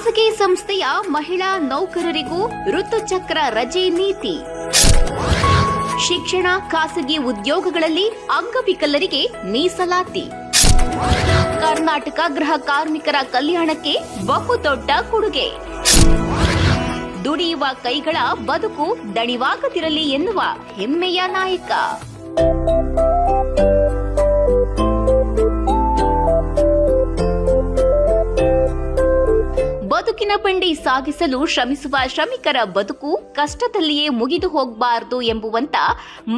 ಖಾಸಗಿ ಸಂಸ್ಥೆಯ ಮಹಿಳಾ ನೌಕರರಿಗೂ ಋತುಚಕ್ರ ರಜೆ ನೀತಿ. ಶಿಕ್ಷಣ, ಖಾಸಗಿ ಉದ್ಯೋಗಗಳಲ್ಲಿ ಅಂಗವಿಕಲರಿಗೆ ಮೀಸಲಾತಿ. ಕರ್ನಾಟಕ ಗೃಹ ಕಾರ್ಮಿಕರ ಕಲ್ಯಾಣಕ್ಕೆ ಬಹುದೊಡ್ಡ ಕೊಡುಗೆ. ದುಡಿಯುವ ಕೈಗಳ ಬದುಕು ದಣಿವಾಗದಿರಲಿ ಎನ್ನುವ ಹೆಮ್ಮೆಯ ನಾಯಕ. ಬದುಕಿನ ಬಂಡಿ ಸಾಗಿಸಲು ಶ್ರಮಿಸುವ ಶ್ರಮಿಕರ ಬದುಕು ಕಷ್ಟದಲ್ಲಿಯೇ ಮುಗಿದು ಹೋಗಬಾರದು ಎಂಬುವಂತ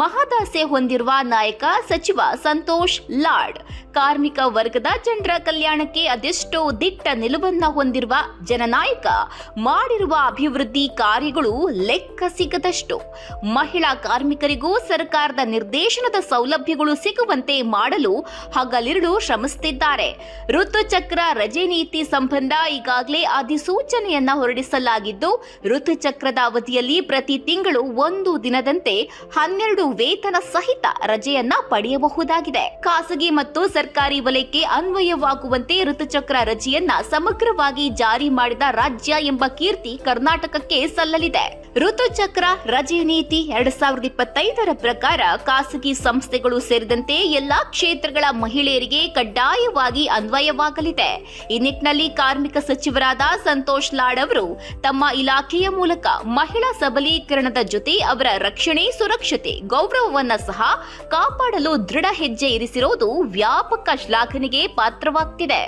ಮಹದಾಸೆ ಹೊಂದಿರುವ ನಾಯಕ ಸಚಿವ ಸಂತೋಷ್ ಲಾಡ್. ಕಾರ್ಮಿಕ ವರ್ಗದ ಜನರ ಕಲ್ಯಾಣಕ್ಕೆ ಅದೆಷ್ಟೋ ದಿಟ್ಟ ನಿಲುವನ್ನ ಹೊಂದಿರುವ ಜನನಾಯಕ ಮಾಡಿರುವ ಅಭಿವೃದ್ಧಿ ಕಾರ್ಯಗಳು ಲೆಕ್ಕ ಸಿಗದಷ್ಟು. ಮಹಿಳಾ ಕಾರ್ಮಿಕರಿಗೂ ಸರ್ಕಾರದ ನಿರ್ದೇಶನದ ಸೌಲಭ್ಯಗಳು ಸಿಗುವಂತೆ ಮಾಡಲು ಹಗಲಿರುಳು ಶ್ರಮಿಸುತ್ತಿದ್ದಾರೆ. ಋತುಚಕ್ರ ರಜೆ ನೀತಿ ಸಂಬಂಧ ಈಗಾಗಲೇ ಅಧಿಸೂಚನೆಯನ್ನ ಹೊರಡಿಸಲಾಗಿದ್ದು, ಋತುಚಕ್ರದ ಅವಧಿಯಲ್ಲಿ ಪ್ರತಿ ತಿಂಗಳು 1 ದಿನದಂತೆ 12 ವೇತನ ಸಹಿತ ರಜೆಯನ್ನ ಪಡೆಯಬಹುದಾಗಿದೆ. ಖಾಸಗಿ ಮತ್ತು ಸರ್ಕಾರಿ ವಲಯಕ್ಕೆ ಅನ್ವಯವಾಗುವಂತೆ ಋತುಚಕ್ರ ರಜೆಯನ್ನ ಸಮಗ್ರವಾಗಿ ಜಾರಿ ಮಾಡಿದ ರಾಜ್ಯ ಎಂಬ ಕೀರ್ತಿ ಕರ್ನಾಟಕಕ್ಕೆ ಸಲ್ಲಲಿದೆ. ಋತುಚಕ್ರ ರಜೆ ನೀತಿ 2025ರ ಪ್ರಕಾರ ಖಾಸಗಿ ಸಂಸ್ಥೆಗಳು ಸೇರಿದಂತೆ ಎಲ್ಲಾ ಕ್ಷೇತ್ರಗಳ ಮಹಿಳೆಯರಿಗೆ ಕಡ್ಡಾಯವಾಗಿ ಅನ್ವಯವಾಗಲಿದೆ. ಈ ನಿಟ್ಟಿನಲ್ಲಿ ಕಾರ್ಮಿಕ ಸಚಿವರಾದ ಸಂತೋಷ್ ಲಾಡ್ ಅವರು ತಮ್ಮ ಇಲಾಖೆಯ ಮೂಲಕ ಮಹಿಳಾ ಸಬಲೀಕರಣದ ಜೊತೆ ಅವರ ರಕ್ಷಣೆ, ಸುರಕ್ಷತೆ, ಗೌರವವನ್ನ ಸಹ ಕಾಪಾಡಲು ದೃಢ ಹೆಜ್ಜೆ ಇರಿಸಿರುವುದು ವ್ಯಾಪಕ ಶ್ಲಾಘನೆಗೆ ಪಾತ್ರವಾಗ್ತಿದೆ.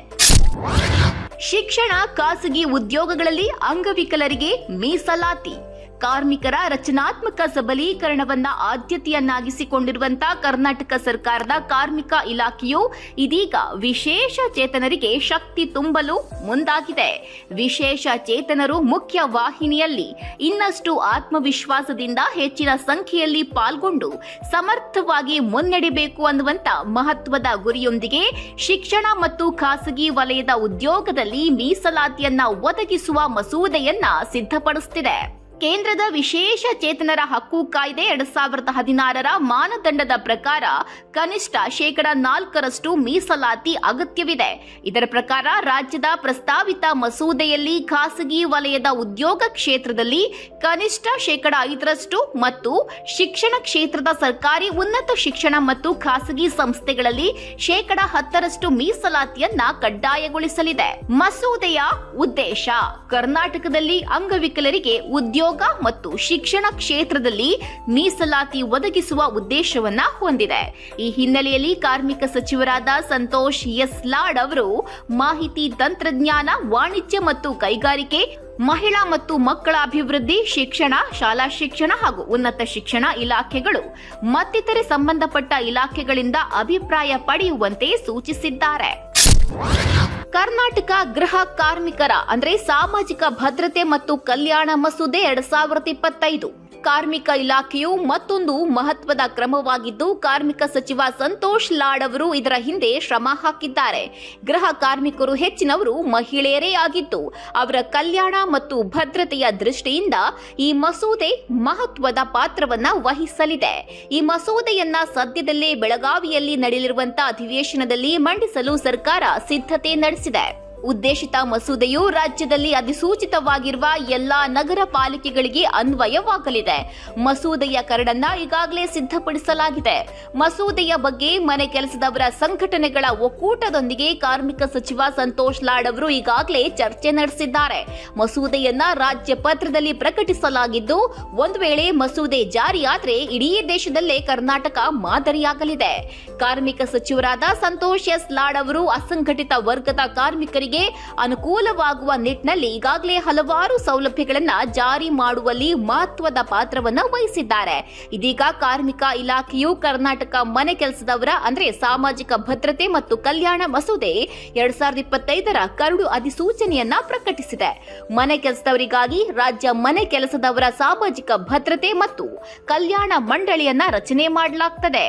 ಶಿಕ್ಷಣ, ಖಾಸಗಿ ಉದ್ಯೋಗಗಳಲ್ಲಿ ಅಂಗವಿಕಲರಿಗೆ ಮೀಸಲಾತಿ. ಕಾರ್ಮಿಕರ ರಚನಾತ್ಮಕ ಸಬಲೀಕರಣವನ್ನ ಆದ್ಯತೆಯನ್ನಾಗಿಸಿಕೊಂಡಿರುವಂತಹ ಕರ್ನಾಟಕ ಸರ್ಕಾರದ ಕಾರ್ಮಿಕ ಇಲಾಖೆಯು ಇದೀಗ ವಿಶೇಷ ಚೇತನರಿಗೆ ಶಕ್ತಿ ತುಂಬಲು ಮುಂದಾಗಿದೆ. ವಿಶೇಷ ಚೇತನರು ಮುಖ್ಯ ವಾಹಿನಿಯಲ್ಲಿ ಇನ್ನಷ್ಟು ಆತ್ಮವಿಶ್ವಾಸದಿಂದ ಹೆಚ್ಚಿನ ಸಂಖ್ಯೆಯಲ್ಲಿ ಪಾಲ್ಗೊಂಡು ಸಮರ್ಥವಾಗಿ ಮುನ್ನಡೆಯಬೇಕು ಅನ್ನುವಂತ ಮಹತ್ವದ ಗುರಿಯೊಂದಿಗೆ ಶಿಕ್ಷಣ ಮತ್ತು ಖಾಸಗಿ ವಲಯದ ಉದ್ಯೋಗದಲ್ಲಿ ಮೀಸಲಾತಿಯನ್ನ ಒದಗಿಸುವ ಮಸೂದೆಯನ್ನ ಸಿದ್ಧಪಡಿಸುತ್ತಿದೆ. ಕೇಂದ್ರದ ವಿಶೇಷ ಚೇತನರ ಹಕ್ಕು ಕಾಯ್ದೆ 2016ರ ಮಾನದಂಡದ ಪ್ರಕಾರ ಕನಿಷ್ಠ 4% ಮೀಸಲಾತಿ ಅಗತ್ಯವಿದೆ. ಇದರ ಪ್ರಕಾರ ರಾಜ್ಯದ ಪ್ರಸ್ತಾವಿತ ಮಸೂದೆಯಲ್ಲಿ ಖಾಸಗಿ ವಲಯದ ಉದ್ಯೋಗ ಕ್ಷೇತ್ರದಲ್ಲಿ ಕನಿಷ್ಠ 5% ಮತ್ತು ಶಿಕ್ಷಣ ಕ್ಷೇತ್ರದ ಸರ್ಕಾರಿ ಉನ್ನತ ಶಿಕ್ಷಣ ಮತ್ತು ಖಾಸಗಿ ಸಂಸ್ಥೆಗಳಲ್ಲಿ 10% ಮೀಸಲಾತಿಯನ್ನ ಕಡ್ಡಾಯಗೊಳಿಸಲಿದೆ. ಮಸೂದೆಯ ಉದ್ದೇಶ ಕರ್ನಾಟಕದಲ್ಲಿ ಅಂಗವಿಕಲರಿಗೆ ಉದ್ಯೋಗ ಮತ್ತು ಶಿಕ್ಷಣ ಕ್ಷೇತ್ರದಲ್ಲಿ ಮೀಸಲಾತಿ ಒದಗಿಸುವ ಉದ್ದೇಶವನ್ನ ಹೊಂದಿದೆ. ಈ ಹಿನ್ನೆಲೆಯಲ್ಲಿ ಕಾರ್ಮಿಕ ಸಚಿವರಾದ ಸಂತೋಷ್ ಎಸ್ ಲಾಡ್ ಅವರು ಮಾಹಿತಿ ತಂತ್ರಜ್ಞಾನ, ವಾಣಿಜ್ಯ ಮತ್ತು ಕೈಗಾರಿಕೆ, ಮಹಿಳಾ ಮತ್ತು ಮಕ್ಕಳ ಅಭಿವೃದ್ಧಿ, ಶಿಕ್ಷಣ, ಶಾಲಾ ಶಿಕ್ಷಣ ಹಾಗೂ ಉನ್ನತ ಶಿಕ್ಷಣ ಇಲಾಖೆಗಳು ಮತ್ತಿತರೆ ಸಂಬಂಧಪಟ್ಟ ಇಲಾಖೆಗಳಿಂದ ಅಭಿಪ್ರಾಯ ಪಡೆಯುವಂತೆ ಸೂಚಿಸಿದ್ದಾರೆ. ಕರ್ನಾಟಕ ಗೃಹ ಕಾರ್ಮಿಕರ ಸಾಮಾಜಿಕ ಭದ್ರತೆ ಮತ್ತು ಕಲ್ಯಾಣ ಮಸೂದೆ 2025 ಕಾರ್ಮಿಕ ಇಲಾಖೆಯು ಮತ್ತೊಂದು ಮಹತ್ವದ ಕ್ರಮವಾಗಿದ್ದು, ಕಾರ್ಮಿಕ ಸಚಿವ ಸಂತೋಷ್ ಲಾಡ್ ಅವರು ಇದರ ಹಿಂದೆ ಶ್ರಮ ಹಾಕಿದ್ದಾರೆ. ಗೃಹ ಕಾರ್ಮಿಕರು ಹೆಚ್ಚಿನವರು ಮಹಿಳೆಯರೇ ಆಗಿದ್ದು, ಅವರ ಕಲ್ಯಾಣ ಮತ್ತು ಭದ್ರತೆಯ ದೃಷ್ಟಿಯಿಂದ ಈ ಮಸೂದೆ ಮಹತ್ವದ ಪಾತ್ರವನ್ನ ವಹಿಸಲಿದೆ. ಈ ಮಸೂದೆಯನ್ನ ಸದ್ಯದಲ್ಲೇ ಬೆಳಗಾವಿಯಲ್ಲಿ ನಡೆಯಲಿರುವಂತಹ ಅಧಿವೇಶನದಲ್ಲಿ ಮಂಡಿಸಲು ಸರ್ಕಾರ ಸಿದ್ಧತೆ ನಡೆಸಿದೆ. ಉದ್ದೇಶಿತ ಮಸೂದೆಯು ರಾಜ್ಯದಲ್ಲಿ ಅಧಿಸೂಚಿತವಾಗಿರುವ ಎಲ್ಲಾ ನಗರ ಪಾಲಿಕೆಗಳಿಗೆ ಅನ್ವಯವಾಗಲಿದೆ. ಮಸೂದೆಯ ಕರಡನ್ನ ಈಗಾಗಲೇ ಸಿದ್ಧಪಡಿಸಲಾಗಿದೆ. ಮಸೂದೆಯ ಬಗ್ಗೆ ಮನೆ ಕೆಲಸದವರ ಸಂಘಟನೆಗಳ ಒಕ್ಕೂಟದೊಂದಿಗೆ ಕಾರ್ಮಿಕ ಸಚಿವ ಸಂತೋಷ್ ಲಾಡ್ ಅವರು ಈಗಾಗಲೇ ಚರ್ಚೆ ನಡೆಸಿದ್ದಾರೆ. ಮಸೂದೆಯನ್ನ ರಾಜ್ಯ ಪತ್ರದಲ್ಲಿ ಪ್ರಕಟಿಸಲಾಗಿದ್ದು, ಒಂದು ವೇಳೆ ಮಸೂದೆ ಜಾರಿಯಾದರೆ ಇಡೀ ದೇಶದಲ್ಲೇ ಕರ್ನಾಟಕ ಮಾದರಿಯಾಗಲಿದೆ. ಕಾರ್ಮಿಕ ಸಚಿವರಾದ ಸಂತೋಷ್ ಎಸ್ ಲಾಡ್ ಅವರು ಅಸಂಘಟಿತ ವರ್ಗದ ಕಾರ್ಮಿಕರಿಗೆ ಅನುಕೂಲವಾಗುವ ನಿಟ್ಟಿನಲ್ಲಿ ಈಗಾಗಲೇ ಹಲವಾರು ಸೌಲಭ್ಯಗಳನ್ನು ಜಾರಿ ಮಾಡುವಲ್ಲಿ ಮಹತ್ವದ ಪಾತ್ರವನ್ನು ವಹಿಸಿದ್ದಾರೆ. ಇದೀಗ ಕಾರ್ಮಿಕ ಇಲಾಖೆಯು ಕರ್ನಾಟಕ ಮನೆ ಕೆಲಸದವರ ಸಾಮಾಜಿಕ ಭದ್ರತೆ ಮತ್ತು ಕಲ್ಯಾಣ ಮಸೂದೆ 2025ರ ಕರಡು ಅಧಿಸೂಚನೆಯನ್ನ ಪ್ರಕಟಿಸಿದೆ. ಮನೆ ಕೆಲಸದವರಿಗಾಗಿ ರಾಜ್ಯ ಮನೆ ಕೆಲಸದವರ ಸಾಮಾಜಿಕ ಭದ್ರತೆ ಮತ್ತು ಕಲ್ಯಾಣ ಮಂಡಳಿಯನ್ನ ರಚನೆ ಮಾಡಲಾಗುತ್ತದೆ.